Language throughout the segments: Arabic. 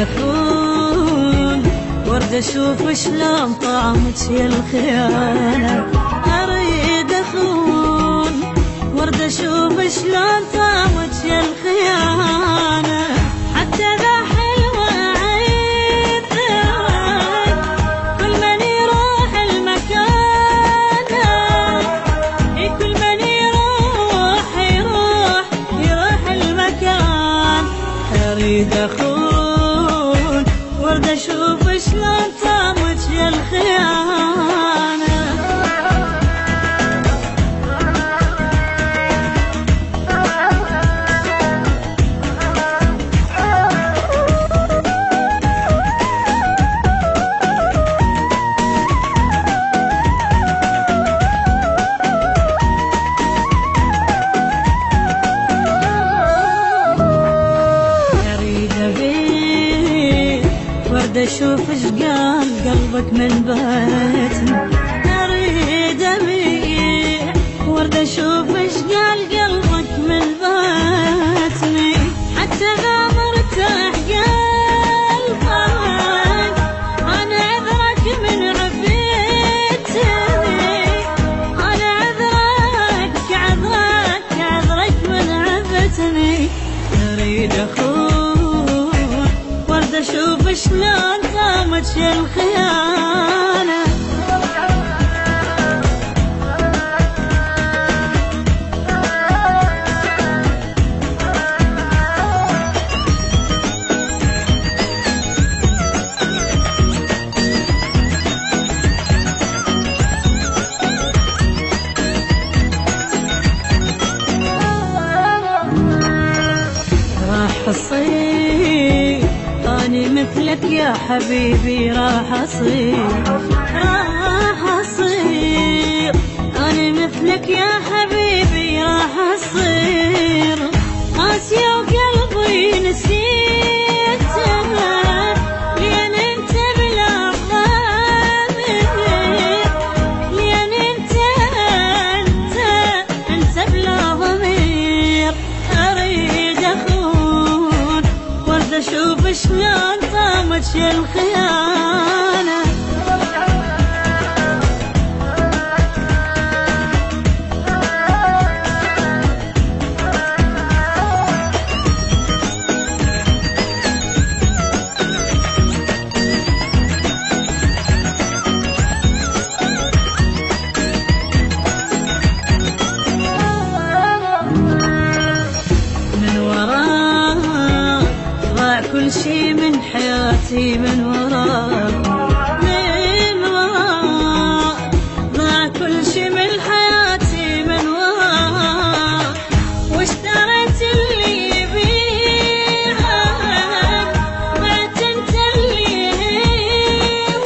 اخون ورد اشوف شلون طعمك يا الخيانة. اريد اخون ورد اشوف شلون طعمك يا الخيانة. حتى ذا حلوة عين كل من يروح المكان، كل من يروح المكان. اريد اخون ورد اشوف شلون طعمك يا الخيانة. ورد اشوف ايش قال قلبك من بيتنا. اريد ابيع ورد اشوف ايش قال قلبك من بيتني. حتى ذا مرتاح قلبك انا عذرك من عفيتني. انا عذرك من عفتني. اريد اخون ورد اشوف شلون طعمك يا الخيانة. راح اصير أني مثلك يا حبيبي، راح أصير أني مثلك يا حبيبي، راح أصير قاسية وقلبي نسيته. لين انت بلا ضمير، لين انت بلا ضمير. أريد أخون ورد أشوف شلون طعمك يا الخيانة. من وراء ضاع كل شي من حياتي، من وراء ضاع كل شي من حياتي، من وراء. واشتريت اللي يبيعك، بعت انت اللي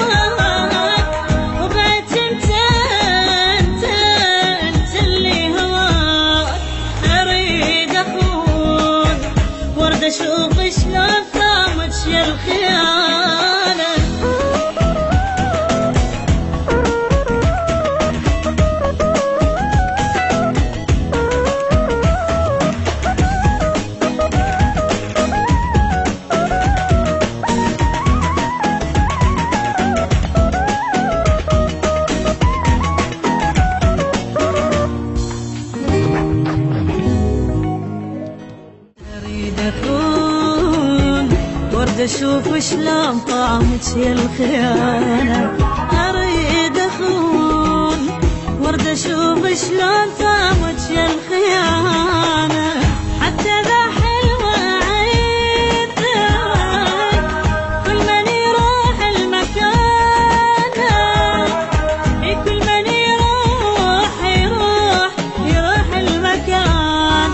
هواك، وبعت انت اللي هواك. اريد اخون ورد اشوف شلون طعمك يا الخيانة. اريد اخون ورد اشوف شلون طعمك يا الخيانة. اريد اخون ورد اشوف شلون طعمك يا الخيانة. حتى ذا حلوة عين كل من يروح المكان، كل من يروح المكان.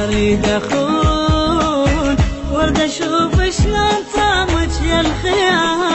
اريد اخون ورد اشوف شلون طعمك يا الخيانة.